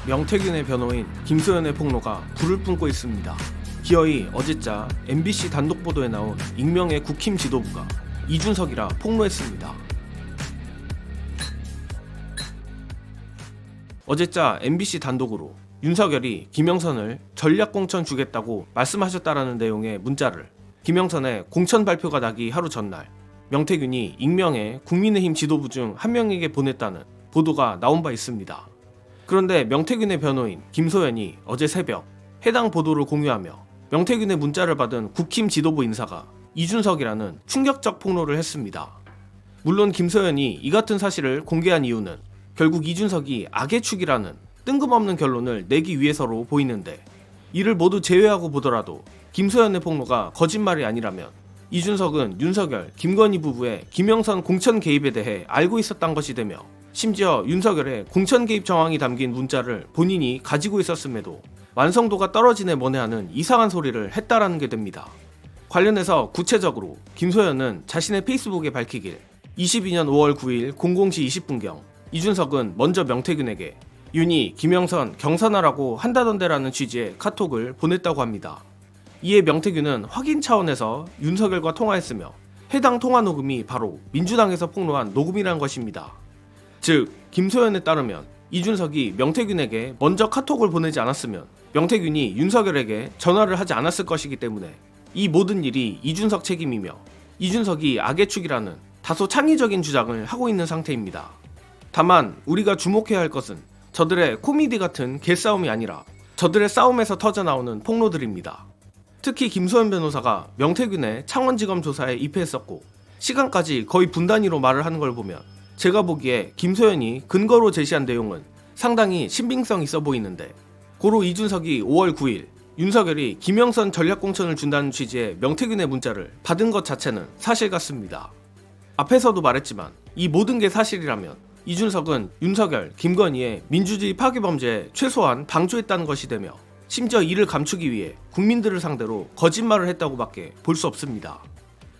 명태균의 변호인 김소연의 폭로가 불을 뿜고 있습니다. 기어이 어제자 MBC 단독 보도에 나온 익명의 국힘 지도부가 이준석이라 폭로했습니다. 어제자 MBC 단독으로 윤석열이 김영선을 전략공천 주겠다고 말씀하셨다라는 내용의 문자를 김영선의 공천 발표가 나기 하루 전날 명태균이 익명의 국민의힘 지도부 중 한 명에게 보냈다는 보도가 나온 바 있습니다. 그런데 명태균의 변호인 김소연이 어제 새벽 해당 보도를 공유하며 명태균의 문자를 받은 국힘 지도부 인사가 이준석이라는 충격적 폭로를 했습니다. 물론 김소연이 이 같은 사실을 공개한 이유는 결국 이준석이 악의 축이라는 뜬금없는 결론을 내기 위해서로 보이는데, 이를 모두 제외하고 보더라도 김소연의 폭로가 거짓말이 아니라면 이준석은 윤석열, 김건희 부부의 김영선 공천 개입에 대해 알고 있었던 것이 되며, 심지어 윤석열의 공천 개입 정황이 담긴 문자를 본인이 가지고 있었음에도 완성도가 떨어지네 뭐네 하는 이상한 소리를 했다라는 게 됩니다. 관련해서 구체적으로 김소연은 자신의 페이스북에 밝히길 22년 5월 9일 00시 20분경 이준석은 먼저 명태균에게 윤이 김영선 경선하라고 한다던데라는 취지의 카톡을 보냈다고 합니다. 이에 명태균은 확인 차원에서 윤석열과 통화했으며 해당 통화 녹음이 바로 민주당에서 폭로한 녹음이란 것입니다. 즉 김소연에 따르면 이준석이 명태균에게 먼저 카톡을 보내지 않았으면 명태균이 윤석열에게 전화를 하지 않았을 것이기 때문에 이 모든 일이 이준석 책임이며 이준석이 악의 축이라는 다소 창의적인 주장을 하고 있는 상태입니다. 다만 우리가 주목해야 할 것은 저들의 코미디 같은 개싸움이 아니라 저들의 싸움에서 터져나오는 폭로들입니다. 특히 김소연 변호사가 명태균의 창원지검 조사에 입회했었고 시간까지 거의 분단위로 말을 하는 걸 보면 제가 보기에 김소연이 근거로 제시한 내용은 상당히 신빙성 있어 보이는데, 고로 이준석이 5월 9일 윤석열이 김영선 전략공천을 준다는 취지의 명태균의 문자를 받은 것 자체는 사실 같습니다. 앞에서도 말했지만 이 모든 게 사실이라면 이준석은 윤석열, 김건희의 민주주의 파괴 범죄에 최소한 방조했다는 것이 되며, 심지어 이를 감추기 위해 국민들을 상대로 거짓말을 했다고밖에 볼 수 없습니다.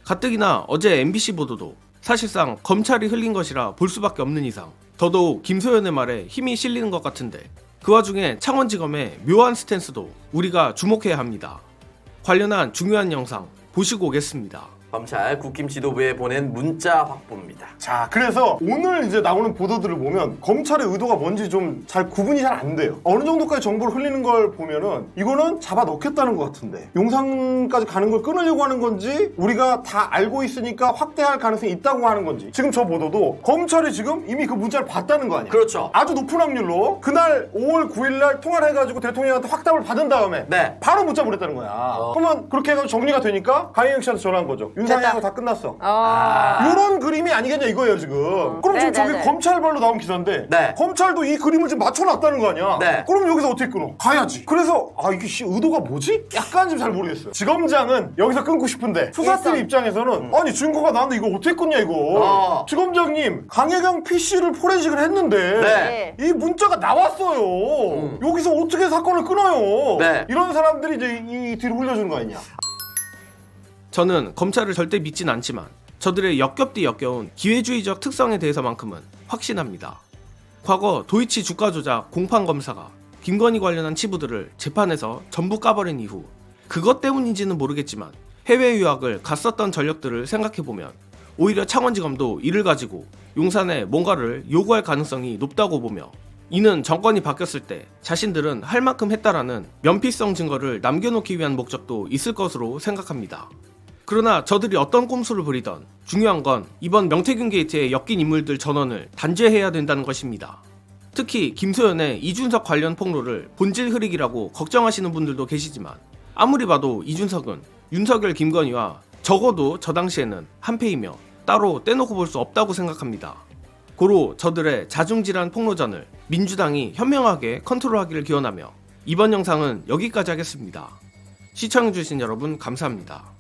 가뜩이나 어제 MBC 보도도 사실상 검찰이 흘린 것이라 볼 수밖에 없는 이상 더더욱 김소연의 말에 힘이 실리는 것 같은데, 그 와중에 창원지검의 묘한 스탠스도 우리가 주목해야 합니다. 관련한 중요한 영상 보시고 오겠습니다. 검찰 국힘 지도부에 보낸 문자 확보입니다. 자, 그래서 오늘 이제 나오는 보도들을 보면 검찰의 의도가 뭔지 좀 잘 구분이 잘 안 돼요. 어느 정도까지 정보를 흘리는 걸 보면은 이거는 잡아 넣겠다는 것 같은데, 용산까지 가는 걸 끊으려고 하는 건지 우리가 다 알고 있으니까 확대할 가능성이 있다고 하는 건지. 지금 저 보도도 검찰이 지금 이미 그 문자를 봤다는 거 아니야? 그렇죠. 아주 높은 확률로 그날 5월 9일날 통화를 해가지고 대통령한테 확답을 받은 다음에 네. 바로 문자 보냈다는 거야. 그러면 그렇게 해가지고 정리가 되니까 강혜영 씨한테 전화한 거죠. 윤상이하고 다 끝났어. 이런 그림이 아니겠냐 이거예요 지금. 그럼 지금 저게 검찰발로 나온 기사인데 네. 검찰도 이 그림을 지금 맞춰놨다는 거 아니야. 네. 그럼 여기서 어떻게 끊어? 가야지. 그래서 이게 의도가 뭐지? 약간 지금 잘 모르겠어요. 지검장은 여기서 끊고 싶은데 수사팀 입장에서는 아니 증거가 나왔는데 이거 어떻게 끊냐 이거. 지검장님, 강혜경 PC를 포렌식을 했는데 이 문자가 나왔어요. 여기서 어떻게 사건을 끊어요? 네. 이런 사람들이 이제 이 뒤로 흘려주는 거 아니냐. 저는 검찰을 절대 믿진 않지만 저들의 역겹디 역겨운 기회주의적 특성에 대해서만큼은 확신합니다. 과거 도이치 주가 조작 공판 검사가 김건희 관련한 치부들을 재판에서 전부 까버린 이후 그것 때문인지는 모르겠지만 해외 유학을 갔었던 전력들을 생각해보면 오히려 창원지검도 이를 가지고 용산에 뭔가를 요구할 가능성이 높다고 보며, 이는 정권이 바뀌었을 때 자신들은 할 만큼 했다라는 면피성 증거를 남겨놓기 위한 목적도 있을 것으로 생각합니다. 그러나 저들이 어떤 꼼수를 부리던 중요한 건 이번 명태균 게이트에 엮인 인물들 전원을 단죄해야 된다는 것입니다. 특히 김소연의 이준석 관련 폭로를 본질 흐리기라고 걱정하시는 분들도 계시지만, 아무리 봐도 이준석은 윤석열, 김건희와 적어도 저 당시에는 한패이며 따로 떼놓고 볼 수 없다고 생각합니다. 고로 저들의 자중질환 폭로전을 민주당이 현명하게 컨트롤하기를 기원하며 이번 영상은 여기까지 하겠습니다. 시청해주신 여러분 감사합니다.